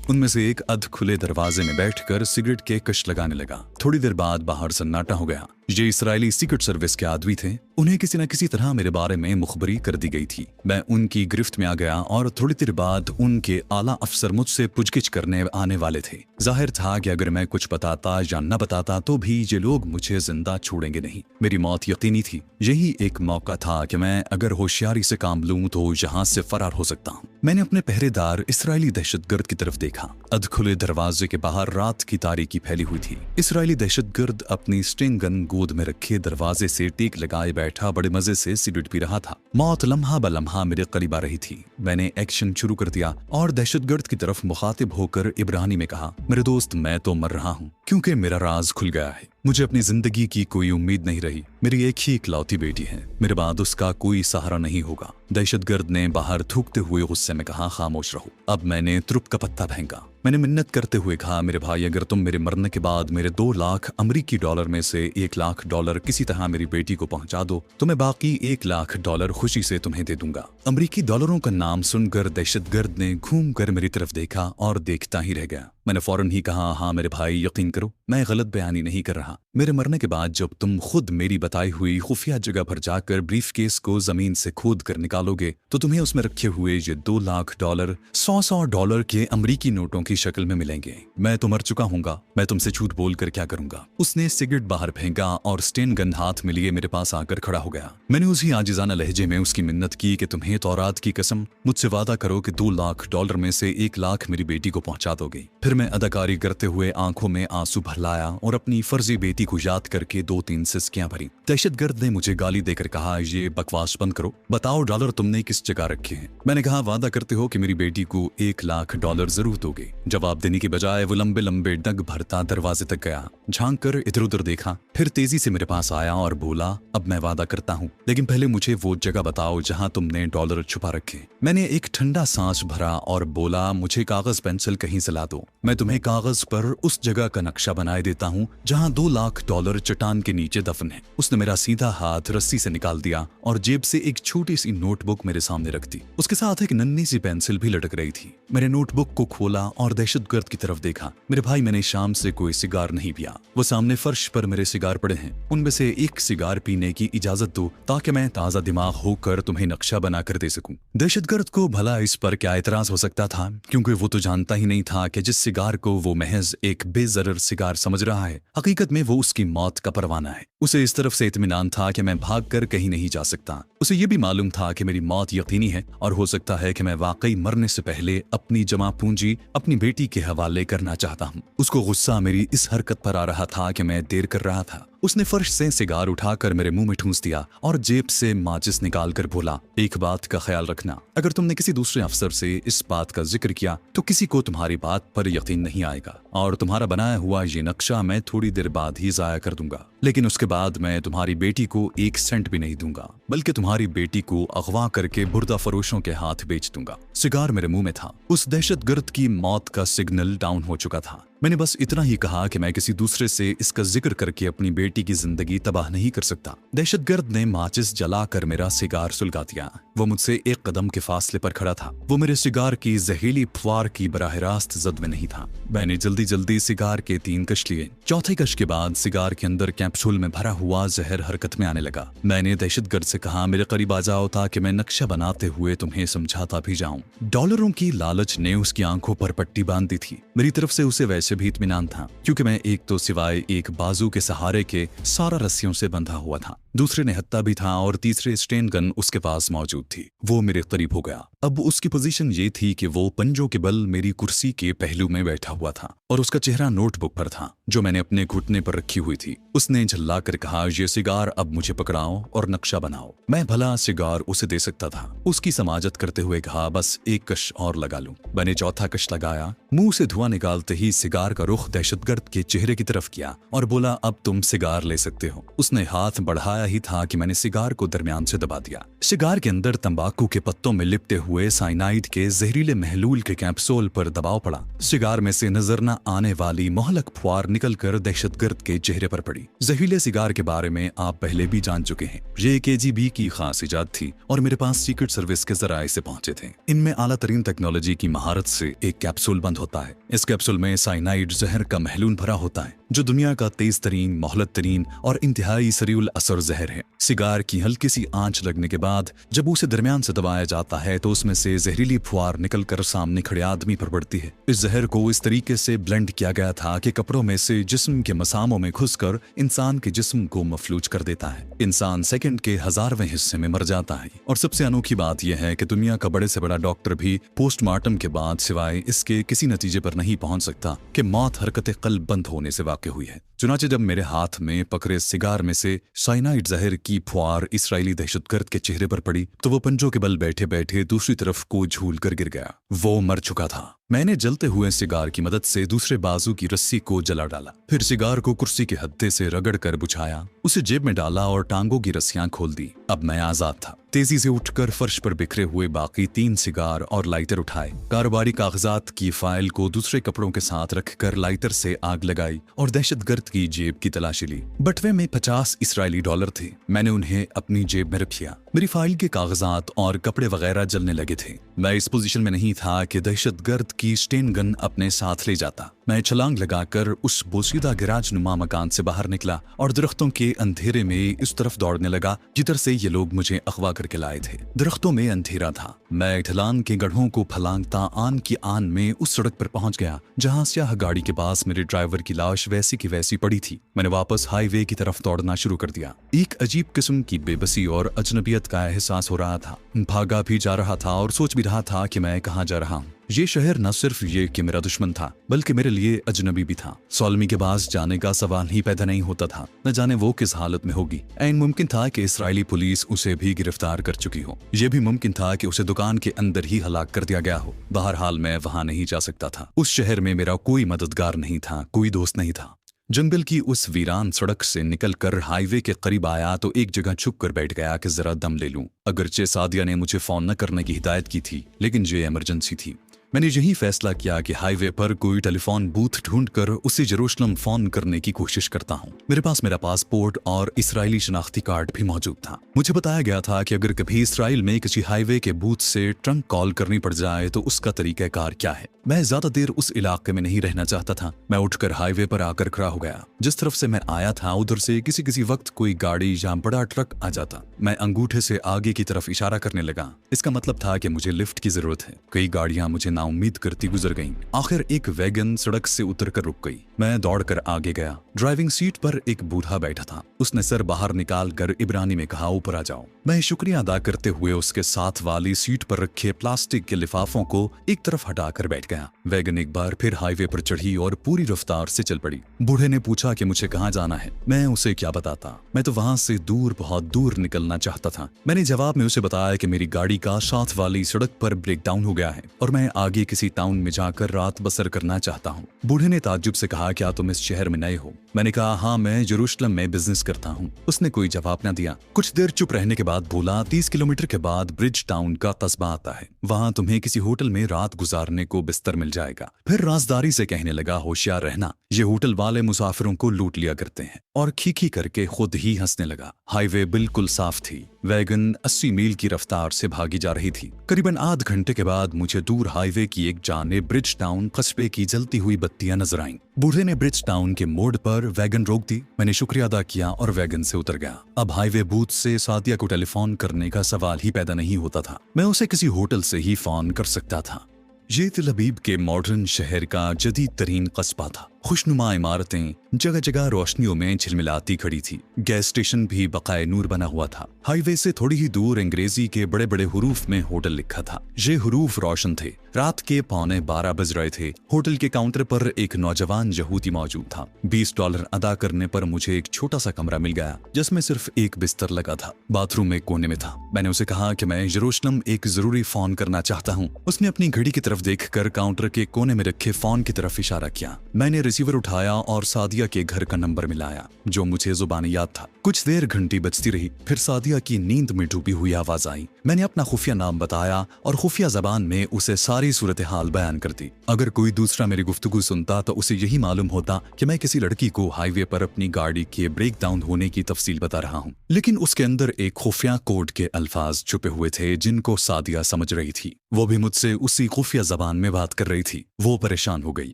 उनमें से एक अध खुले दरवाजे में बैठकर सिगरेट के कश लगाने लगा। थोड़ी देर बाद बाहर सन्नाटा हो गया। ये इसराइली सीक्रेट सर्विस के आदमी थे। उन्हें किसी न किसी तरह मेरे बारे में मुखबरी कर दी गई थी। मैं उनकी गिरफ्त में आ गया और थोड़ी देर बाद उनके आला अफसर मुझसे पूछगिछ करने आने वाले थे। जाहिर था कि अगर मैं कुछ बताता या न बताता तो भी ये लोग मुझे जिंदा छोड़ेंगे नहीं। मेरी मौत यकीनी थी। यही एक मौका था कि मैं अगर होशियारी से काम लूं तो यहाँ से फरार हो सकता हूँ। मैंने अपने पहरेदार इसराइली दहशतगर्द की तरफ देखा। अधखुले दरवाजे के बाहर रात की तारीकी फैली हुई थी। इसराइली दहशतगर्द अपनी स्टिंग गन गोद में रखे दरवाजे से टेक लगाए बैठा बड़े मजे से सिगरेट पी रहा था। मौत लम्हा ब लम्हा मेरे करीब आ रही थी। मैंने एक्शन शुरू कर दिया और दहशतगर्द की तरफ मुखातिब होकर इब्रानी में कहा, मेरे दोस्त, मैं तो मर रहा हूँ क्योंकि मेरा राज खुल गया है। मुझे अपनी जिंदगी की कोई उम्मीद नहीं रही। मेरी एक ही इकलौती बेटी है। मेरे बाद उसका कोई सहारा नहीं होगा। दहशतगर्द ने बाहर थूकते हुए गुस्से में कहा, खामोश रहो। अब मैंने तुरुप का पत्ता फेंका। मैंने मिन्नत करते हुए कहा, मेरे भाई, अगर तुम मेरे मरने के बाद मेरे 2 लाख अमरीकी डॉलर में से 1 लाख डॉलर किसी तरह मेरी बेटी को पहुंचा दो तो मैं बाकी 1 लाख डॉलर खुशी से तुम्हें दे दूंगा। अमरीकी डॉलरों का नाम सुनकर दहशतगर्द ने घूम कर मेरी तरफ देखा और देखता ही रह गया। मैंने फौरन ही कहा, हाँ मेरे भाई, यकीन करो, मैं गलत बयानी नहीं कर रहा। मेरे मरने के बाद जब तुम खुद मेरी बताई हुई खुफिया जगह पर जाकर ब्रीफकेस को जमीन से खोद कर निकालोगे तो तुम्हें उसमें रखे हुए ये 2 लाख डॉलर 100 डॉलर के अमरीकी नोटों की शक्ल में मिलेंगे। मैं तो मर चुका हूँगा। मैं तुमसे झूठ बोल कर क्या करूंगा। उसने सिगरेट बाहर फेंका और स्टेन गन हाथ में लिए मेरे पास आकर खड़ा हो गया। मैंने उसी आजिजाना लहजे में उसकी मिन्नत की कि तुम्हें तौरात की कसम, मुझसे वादा करो कि 2 लाख डॉलर में से 1 लाख मेरी बेटी को पहुंचा दोगे। फिर मैं अदाकारी करते हुए आंखों में आंसू भर लाया और अपनी फर्जी बेटी को याद करके 2-3 सिसकियां भरी। दहशतगर्द ने मुझे गाली देकर कहा, ये बकवास बंद करो, बताओ डॉलर तुमने किस जगह रखे हैं। मैंने कहा, वादा करते हो कि मेरी बेटी को 1 लाख डॉलर जरूर दोगे। जवाब देने की बजाय वो लंबे लंबे डग भरता दरवाजे तक गया, झांक कर इधर उधर देखा, फिर तेजी से मेरे पास आया और बोला, अब मैं वादा करता हूँ, लेकिन पहले मुझे वो जगह बताओ जहाँ तुमने डॉलर छुपा रखे। मैंने एक ठंडा सांस भरा और बोला, मुझे कागज पेंसिल कहीं से ला दो। मैं तुम्हें कागज पर उस जगह का नक्शा बनाए देता हूँ जहाँ 2 लाख डॉलर चट्टान के नीचे दफन है। उसने मेरा सीधा हाथ रस्सी से निकाल दिया और जेब से एक छोटी सी नोटबुक मेरे सामने रख दी। उसके साथ एक नन्ही सी पेंसिल भी लटक रही थी। मैंने नोटबुक को खोला और दहशतगर्द की तरफ देखा। मेरे भाई, मैंने शाम से कोई सिगार नहीं पिया। वो सामने फर्श पर मेरे सिगार पड़े हैं, उनमें से एक सिगार पीने की इजाजत दो ताकि मैं ताजा दिमाग होकर तुम्हें नक्शा बना कर दे सकूं। दहशतगर्द को भला इस पर क्या एतराज हो सकता था, क्योंकि वो तो जानता ही नहीं था कि जिस सिगार को वो महज एक बेजरर सिगार समझ रहा है, हकीकत में वो उसकी मौत का परवाना है। उसे इस तरफ से इत्मीनान था कि मैं भागकर कहीं नहीं जा सकता। उसे ये भी मालूम था कि मेरी मौत यकीनी है और हो सकता है कि मैं वाकई मरने से पहले अपनी जमा पूंजी अपनी बेटी के हवाले करना चाहता हूँ। उसको गुस्सा मेरी इस हरकत पर आ रहा था कि मैं देर कर रहा था। उसने फर्श से सिगार उठाकर मेरे मुंह में ठूंस दिया और जेब से माचिस निकालकर बोला, एक बात का ख्याल रखना, अगर तुमने किसी दूसरे अफसर से इस बात का जिक्र किया तो किसी को तुम्हारी बात पर यकीन नहीं आएगा और तुम्हारा बनाया हुआ ये नक्शा मैं थोड़ी देर बाद ही जाया कर दूंगा। लेकिन उसके बाद मैं तुम्हारी बेटी को 1 सेंट भी नहीं दूंगा, बल्कि तुम्हारी बेटी को अगवा करके बुर्दा फरोशों के हाथ बेच दूंगा। सिगार मेरे मुंह में था। उस दहशतगर्द की मौत का सिग्नल डाउन हो चुका था। मैंने बस इतना ही कहा कि मैं किसी दूसरे से इसका जिक्र करके अपनी बेटी की जिंदगी तबाह नहीं कर सकता। दहशतगर्द ने माचिस जलाकर मेरा सिगार सुलगा दिया। वो मुझसे 1 कदम के फासले पर खड़ा था। वो मेरे सिगार की जहरीली फुआर की बराह रास्त जद में नहीं था। मैंने जल्दी जल्दी सिगार के 3 कश लिए। चौथे कश के बाद सिगार के अंदर कैप्सूल में भरा हुआ जहर हरकत में आने लगा। मैंने दहशतगर्द से कहा, मेरे करीब आ जाओ ताकि मैं नक्शा बनाते हुए तुम्हें समझाता भी जाऊं। डॉलरों की लालच ने उसकी आंखों पर पट्टी बांध दी थी। मेरी तरफ से उसे वैसे भी इत्मीनान था, क्योंकि मैं एक तो सिवाय एक बाजू के सहारे के सारा रस्सियों से बंधा हुआ था। दूसरे ने हत्ता भी था और तीसरे स्टेन गन उसके पास मौजूद थी। वो मेरे करीब हो गया। अब उसकी पोजीशन ये थी कि वो पंजों के बल मेरी कुर्सी के पहलू में बैठा हुआ था और उसका चेहरा नोटबुक पर था जो मैंने अपने घुटने पर रखी हुई थी। उसने झल्ला कर कहा, ये सिगार अब मुझे पकड़ाओ और नक्शा बनाओ। मैं भला सिगार उसे दे सकता था। उसकी समाजत करते हुए कहा, बस 1 कश और लगा लूं। मैंने चौथा कश लगाया। मुंह से धुआं निकालते ही सिगार सिगार का रुख दहशतगर्द के चेहरे की तरफ किया और बोला, अब तुम सिगार ले सकते हो। उसने हाथ बढ़ाया ही था कि मैंने सिगार को दरमियान से दबा दिया। सिगार के अंदर तंबाकू के पत्तों में लिपटे हुए साइनाइड के जहरीले महलूल के कैप्सूल पर दबाव पड़ा। सिगार में से नजर न आने वाली मोहलक फुआर निकलकर दहशतगर्द के चेहरे पर पड़ी। जहरीले सिगार के बारे में आप पहले भी जान चुके हैं। ये KGB की खास इजाद थी और मेरे पास सीक्रेट सर्विस के जराये से पहुंचे थे। इनमें आला तरीन टेक्नोलॉजी की महारत से एक कैप्सूल बंद होता है। इस कैप्सूल में साइनाइड जहर का महलूल भरा होता है, जो दुनिया का तेज तरीन, मोहलत तरीन और इंतहाई सरीउल असर जहर है। सिगार की हल्की सी आंच लगने के बाद जब उसे दरमियान से दबाया जाता है तो उसमें से जहरीली फुआर निकलकर सामने खड़े आदमी पर पड़ती है। इस जहर को इस तरीके से ब्लेंड किया गया था कि कपड़ों में से जिस्म के मसामों में घुसकर इंसान के जिस्म को मफलूज कर देता है। इंसान सेकंड के 1000वें हिस्से में मर जाता है। और सबसे अनोखी बात यह है कि दुनिया का बड़े से बड़ा डॉक्टर भी पोस्टमार्टम के बाद सिवाय इसके किसी नतीजे पर नहीं पहुंच सकता कि मौत हरकत कल्ब बंद होने से वाक़ हुई है। चुनाचे जब मेरे हाथ में पकड़े सिगार में से साइनाइड जहर की फुआर इसराइली दहशतगर्द के चेहरे पर पड़ी तो वो पंजों के बल बैठे बैठे दूसरी तरफ को झूल कर गिर गया। वो मर चुका था। मैंने जलते हुए सिगार की मदद से दूसरे बाजू की रस्सी को जला डाला, फिर सिगार को कुर्सी के हत्थे से रगड़कर बुझाया, उसे जेब में डाला और टांगों की रस्सियां खोल दी। अब मैं आजाद था। तेजी से उठकर फर्श पर बिखरे हुए बाकी 3 सिगार और लाइटर उठाए, कारोबारी कागजात की फाइल को दूसरे कपड़ों के साथ रखकर लाइटर से आग लगाई और दहशतगर्द की जेब की तलाशी ली। बटवे में 50 इसराइली डॉलर थे। मैंने उन्हें अपनी जेब में रख लिया। मेरी फाइल के कागजात और कपड़े वगैरह जलने लगे थे। मैं इस पोजीशन में नहीं था कि दहशतगर्द की स्टेन गन अपने साथ ले जाता। मैं छलांग लगाकर उस बोसीदा गिराज नुमा मकान से बाहर निकला और दरख्तों के अंधेरे में इस तरफ दौड़ने लगा जिधर से ये लोग मुझे अगवा करके लाए थे। दरख्तों में अंधेरा था। मैं ढलान के गढ़ों को फलांगता आन की आन में उस सड़क पर पहुंच गया जहां स्याह गाड़ी के पास मेरे ड्राइवर की लाश वैसी की वैसी पड़ी थी। मैंने वापस हाईवे की तरफ दौड़ना शुरू कर दिया। एक अजीब किस्म की बेबसी और अजनबियत का एहसास हो रहा था। भागा भी जा रहा था और सोच भी रहा था कि मैं कहाँ जा रहा हूँ। ये शहर न सिर्फ ये कि मेरा दुश्मन था बल्कि मेरे लिए अजनबी भी था। सॉलमी के पास जाने का सवाल ही पैदा नहीं होता था। न जाने वो किस हालत में होगी। ऐन मुमकिन था कि इसराइली पुलिस उसे भी गिरफ्तार कर चुकी हो। यह भी मुमकिन था कि उसे दुकान के अंदर ही हलाक कर दिया गया हो। बहरहाल मैं वहां नहीं जा सकता था। उस शहर में मेरा कोई मददगार नहीं था, कोई दोस्त नहीं था। जंगल की उस वीरान सड़क से निकलकर हाईवे के करीब आया तो एक जगह छुप कर बैठ गया कि जरा दम ले लूं। अगरचे सादिया ने मुझे फोन न करने की हिदायत की थी, लेकिन ये इमरजेंसी थी। मैंने यही फैसला किया कि हाईवे पर कोई टेलीफोन बूथ ढूंढकर उसे जेरूशलम फोन करने की कोशिश करता हूँ। मेरे पास मेरा पासपोर्ट और इसराइली शनाख्ती कार्ड भी मौजूद था। मुझे बताया गया था कि अगर कभी इसराइल में किसी हाईवे के बूथ से ट्रंक कॉल करनी पड़ जाए तो उसका तरीकाकार क्या है। मैं ज्यादा देर उस इलाके में नहीं रहना चाहता था। मैं उठकर हाईवे पर आकर खड़ा हो गया। जिस तरफ से मैं आया था उधर से किसी किसी वक्त कोई गाड़ी या बड़ा ट्रक आ जाता। मैं अंगूठे से आगे की तरफ इशारा करने लगा। इसका मतलब था कि मुझे लिफ्ट की जरूरत है। कई गाड़ियां मुझे नाउम्मीद करती गुजर गईं। आखिर एक वैगन सड़क से उतरकर रुक गई। मैं दौड़कर आगे गया। ड्राइविंग सीट पर एक बूढ़ा बैठा था। उसने सर बाहर निकाल कर इब्रानी में कहा, ऊपर आ जाओ। मैं शुक्रिया अदा करते हुए उसके साथ वाली सीट पर रखे प्लास्टिक के लिफाफों को एक तरफ हटाकर बैठ गया। वैगन एक बार फिर हाईवे पर चढ़ी और पूरी रफ्तार से चल पड़ी। बूढ़े ने पूछा कि मुझे कहाँ जाना है। मैं उसे क्या बताता। मैं तो वहां से दूर, बहुत दूर निकलना चाहता था। मैंने जवाब में उसे बताया कि मेरी गाड़ी का साथ वाली सड़क पर ब्रेकडाउन हो गया है और मैं आगे किसी टाउन में जाकर रात बसर करना चाहता हूँ। बूढ़े ने ताज्जुब से कहा, क्या तुम इस शहर में नए हो? मैंने कहा, हाँ, मैं जेरूशलम में बिजनेस करता हूँ। उसने कोई जवाब न दिया। कुछ देर चुप रहने के बाद बोला, 30 किलोमीटर के बाद ब्रिज टाउन का कस्बा आता है। वहां तुम्हें किसी होटल में रात गुजारने को बिस्तर मिल जाएगा। फिर राजदारी से कहने लगा, होशियार रहना, ये होटल वाले मुसाफिरों को लूट लिया करते हैं। और खीखी करके खुद ही हंसने लगा। हाईवे बिल्कुल साफ थी। वैगन 80 मील की रफ्तार से भागी जा रही थी। करीबन आध घंटे के बाद मुझे दूर हाईवे की एक जानिब ब्रिज टाउन कस्बे की जलती हुई बत्तियां नजर आईं। बूढ़े ने ब्रिज टाउन के मोड़ पर वैगन रोक दी। मैंने शुक्रिया अदा किया और वैगन से उतर गया। अब हाईवे बूथ से सादिया को टेलीफोन करने का सवाल ही पैदा नहीं होता था। मैं उसे किसी होटल से ही फोन कर सकता था। ये तिल अबीब के मॉडर्न शहर का जदीद तरीन कस्बा था। खुशनुमा इमारतें जगह जगह रोशनियों में झिलमिलाती खड़ी थी। गैस स्टेशन भी बकाए नूर बना हुआ था। हाईवे से थोड़ी ही दूर अंग्रेजी के बड़े बड़े हुरूफ में होटल लिखा था। ये हुरूफ रोशन थे। रात के 11:15 बज रहे थे। होटल के काउंटर पर एक नौजवान यहूदी मौजूद था। $20 अदा करने पर मुझे एक छोटा सा कमरा मिल गया जिसमें सिर्फ एक बिस्तर लगा था। बाथरूम एक कोने में था। मैंने उसे कहा कि मैं यरूशलेम एक जरूरी फोन करना चाहता हूँ। उसने अपनी घड़ी की तरफ देखकर काउंटर के कोने में रखे फोन की तरफ इशारा किया। मैंने रिसीवर उठाया और सादिया के घर का नंबर मिलाया जो मुझे जुबानी याद था। कुछ देर घंटी बजती रही, फिर सादिया की नींद में डूबी हुई आवाज आई। मैंने अपना खुफिया नाम बताया और खुफिया जबान में उसे सारी सूरत हाल बयान कर दी। अगर कोई दूसरा मेरी गुफ्तगू सुनता तो उसे यही मालूम होता कि मैं किसी लड़की को हाईवे पर अपनी गाड़ी के ब्रेक डाउन होने की तफसील बता रहा हूँ। लेकिन उसके अंदर एक खुफिया कोड के अल्फाज छुपे हुए थे जिनको सादिया समझ रही थी। वो भी मुझसे उसी खुफिया जबान में बात कर रही थी। वो परेशान हो गई।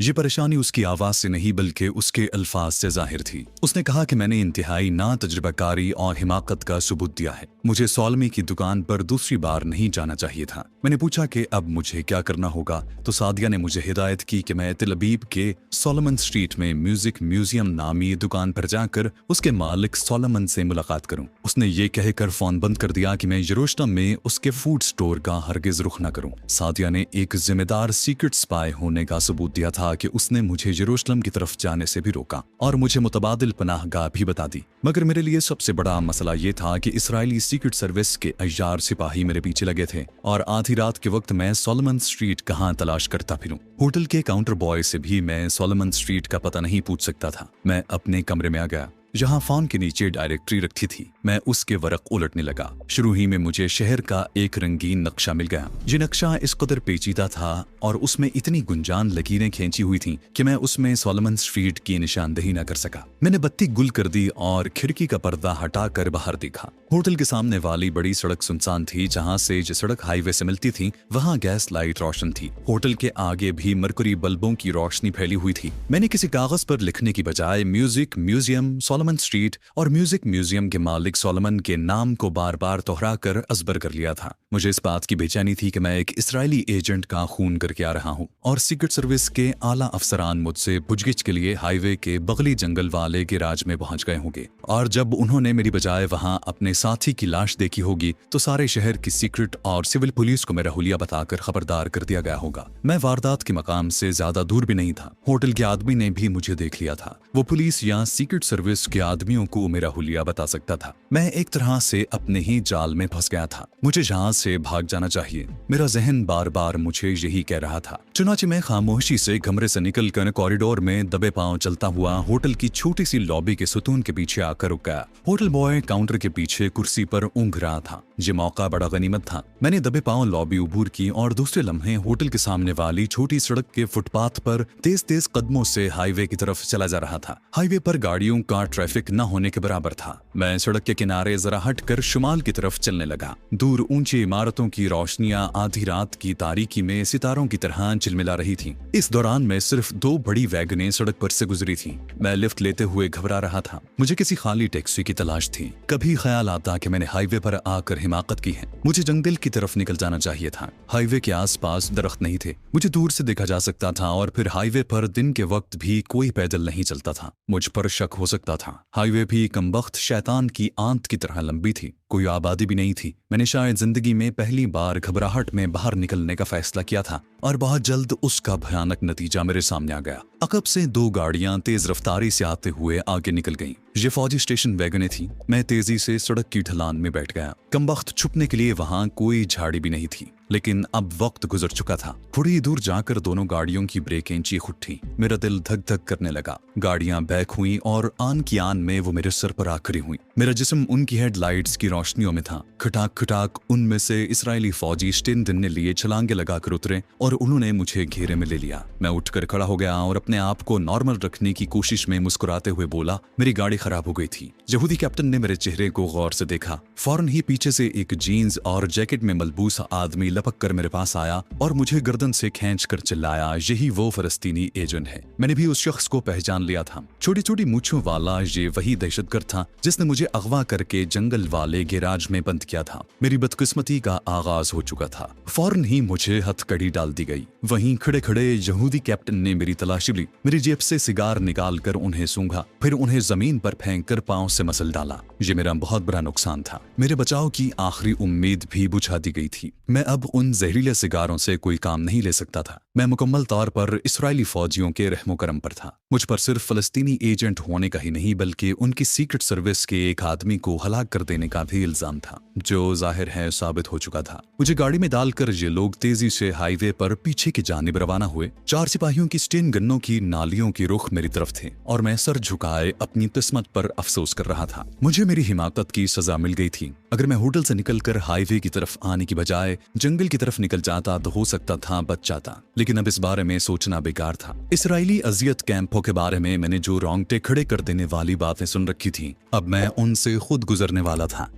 ये परेशानी उसकी आवाज से नहीं बल्कि उसके अल्फाज से जाहिर थी। उसने कहा कि मैंने इंतहाई ना तजुर्बाकारी और हिमाकत का सबूत दिया है। मुझे सॉलमी की दुकान पर दूसरी बार नहीं जाना चाहिए था। मैंने पूछा कि अब मुझे क्या करना होगा तो सादिया ने मुझे हिदायत की कि मैं तिल अबीब के सोलोमन स्ट्रीट में म्यूजिक म्यूजियम नामी दुकान पर जाकर उसके मालिक सोलोमन से मुलाकात करूं। उसने ये कहकर फोन बंद कर दिया कि मैं यरूशलेम में उसके फूड स्टोर का हरगिज रुख न करूं। सादिया ने एक जिम्मेदार सीक्रेट स्पाई होने का सबूत दिया था कि उसने मुझे यरूशलेम की तरफ जाने से भी रोका और मुझे मुतबादिल पनाहगाह भी बता दी। मगर मेरे लिए सबसे बड़ा मसला ये था कि इसराइली सीक्रेट सर्विस के अय्यार सिपाही मेरे पीछे लगे थे और आधी रात के वक्त मैं सोलोमन स्ट्रीट कहाँ तलाश करता फिरूं। होटल के काउंटर बॉय से भी मैं सोलोमन स्ट्रीट का पता नहीं पूछ सकता था। मैं अपने कमरे में आ गया जहां फोन के नीचे डायरेक्टरी रखी थी। मैं उसके वरक उलटने लगा। शुरू ही में मुझे शहर का एक रंगीन नक्शा मिल गया। ये नक्शा इस कदर पेचीदा था और उसमें इतनी गुंजान लकीरें खींची हुई थीं कि मैं उसमें सोलोमन स्ट्रीट की निशानदेही न कर सका। मैंने बत्ती गुल कर दी और खिड़की का पर्दा हटाकर बाहर देखा। होटल के सामने वाली बड़ी सड़क सुनसान थी। जहां से जो सड़क हाईवे से मिलती थी वहां गैस लाइट रोशन थी। होटल के आगे भी मरकरी बल्बों की रोशनी फैली हुई थी। मैंने किसी कागज पर लिखने की बजाय म्यूजिक म्यूजियम सोलोमन स्ट्रीट और म्यूजिक म्यूजियम के मालिक सोलोमन के नाम को बार बार दोहराकर अजबर कर लिया था। मुझे इस बात की बेचैनी थी कि मैं एक इसराइली एजेंट का खून करके आ रहा हूँ और सीक्रेट सर्विस के आला अफसरान मुझसे पुछगिछ के लिए हाईवे के बगली जंगल वाले गिराज में पहुंच गए होंगे और जब उन्होंने मेरी बजाय वहां अपने साथी की लाश देखी होगी तो सारे शहर की सीक्रेट और सिविल पुलिस को मेरा हुलिया बताकर खबरदार कर दिया गया होगा। मैं वारदात के मकाम से ज्यादा दूर भी नहीं था। होटल के आदमी ने भी मुझे देख लिया था। वो पुलिस या सीक्रेट सर्विस के आदमियों को मेरा हुलिया बता सकता था। मैं एक तरह से अपने ही जाल में फंस गया था। मुझे यहाँ से भाग जाना चाहिए। मेरा जहन बार बार मुझे यही कह रहा था। चुनाचे मैं खामोशी से कमरे से निकलकर कॉरिडोर में दबे पांव चलता हुआ होटल की छोटी सी लॉबी के सुतून के पीछे आकर रुक गया। होटल बॉय काउंटर के पीछे कुर्सी पर ऊँघ रहा था। ये मौका बड़ा गनीमत था। मैंने दबे पांव लॉबी उबूर की और दूसरे लम्हे होटल के सामने वाली छोटी सड़क के फुटपाथ पर तेज तेज कदमों से हाईवे की तरफ चला जा रहा था। हाईवे पर गाड़ियों का ट्रैफिक न होने के बराबर था। मैं सड़क के किनारे जरा हटकर शुमाल की तरफ चलने लगा। दूर ऊंची इमारतों की रोशनियां आधी रात की तारीकी में सितारों की तरह झिलमिला रही थीं। इस दौरान मैं सिर्फ 2 बड़ी वैगनें सड़क पर से गुजरी थीं। मैं लिफ्ट लेते हुए घबरा रहा था। मुझे किसी खाली टैक्सी की तलाश थी। कभी ख्याल आता कि मैंने हाईवे पर आकर हिमाकत की है। मुझे जंगल की तरफ निकल जाना चाहिए था। हाईवे के आसपास दरख्त नहीं थे। मुझे दूर से देखा जा सकता था और फिर हाईवे पर दिन के वक्त भी कोई पैदल नहीं चलता था। मुझ पर शक हो सकता था। हाईवे भी कमबख्त शैतान की आंत की तरह लंबी थी। कोई आबादी भी नहीं थी। मैंने शायद जिंदगी में पहली बार घबराहट में बाहर निकलने का फैसला किया था और बहुत जल्द उसका भयानक नतीजा मेरे सामने आ गया। अकब से 2 गाड़ियां तेज रफ्तारी से आते हुए आगे निकल गईं। ये फौजी स्टेशन वैगनें थी। मैं तेजी से सड़क की ढलान में बैठ गया। कमबख्त छुपने के लिए वहां कोई झाड़ी भी नहीं थी। लेकिन अब वक्त गुजर चुका था। थोड़ी दूर जाकर दोनों गाड़ियों की ब्रेकें चीख उठी। मेरा दिल धक धक करने लगा। गाड़ियां बैक हुई और आन की आन में वो मेरे सर पर आखिरी हुई। मेरा जिस्म उनकी हेडलाइट्स की रोशनियों में था। खटाक खटाक उनमें से इसराइली फौजी स्टेन देने लिए छलांगे लगाकर उतरे और उन्होंने मुझे घेरे में ले लिया। मैं उठकर खड़ा हो गया और अपने आप को नॉर्मल रखने की कोशिश में मुस्कुराते हुए बोला, मेरी गाड़ी खराब हो गई थी। यहूदी कैप्टन ने मेरे चेहरे को गौर से देखा। फौरन ही पीछे से एक जीन्स और जैकेट में मलबूस आदमी लपक कर मेरे पास आया और मुझे गर्दन से खींच कर चिल्लाया, यही वो फलस्तीनी एजेंट है। मैंने भी उस शख्स को पहचान लिया था। छोटी छोटी मूंछों वाला ये वही दहशतगर्द था जिसने मुझे अगवा करके जंगल वाले गैराज में बंद किया था। मेरी बदकिस्मती का आगाज हो चुका था। फौरन ही मुझे हथकड़ी डाल दी गई। वहीं खड़े खड़े यहूदी कैप्टन ने मेरी तलाशी ली, मेरी जेब से सिगार निकाल कर उन्हें सूंघा, फिर उन्हें जमीन पर फेंक कर पांव से मसल डाला। ये मेरा बहुत बड़ा नुकसान था। मेरे बचाव की आखिरी उम्मीद भी बुझा दी गई थी। मैं अब उन जहरीले सिगारों से कोई काम नहीं ले सकता था। मैं मुकम्मल तौर पर इस्राएली फौजियों के रहमो करम पर था। मुझ पर सिर्फ फलस्तीनी एजेंट होने का ही नहीं बल्कि उनकी सीक्रेट सर्विस के एक आदमी को हलाक कर देने का भी इल्जाम था, जो जाहिर है साबित हो चुका था। मुझे गाड़ी में डालकर ये लोग तेजी से हाईवे पर पीछे की जानिब रवाना हुए। 4 सिपाहियों की स्टेन गन्नों की नालियों की रुख मेरी तरफ थे और मैं सर झुकाए अपनी किस्मत पर अफसोस कर रहा था। मुझे मेरी हिमाकत की सजा मिल गई थी। अगर मैं होटल से निकलकर हाईवे की तरफ आने की बजाय जंगल की तरफ निकल जाता तो हो सकता था बच जाता, लेकिन अब इस बारे में सोचना बेकार था। इसराइली अजियत कैंपों के बारे में मैंने जो रोंगटे खड़े कर देने वाली बातें सुन रखी थी, अब मैं उनसे खुद गुजरने वाला था।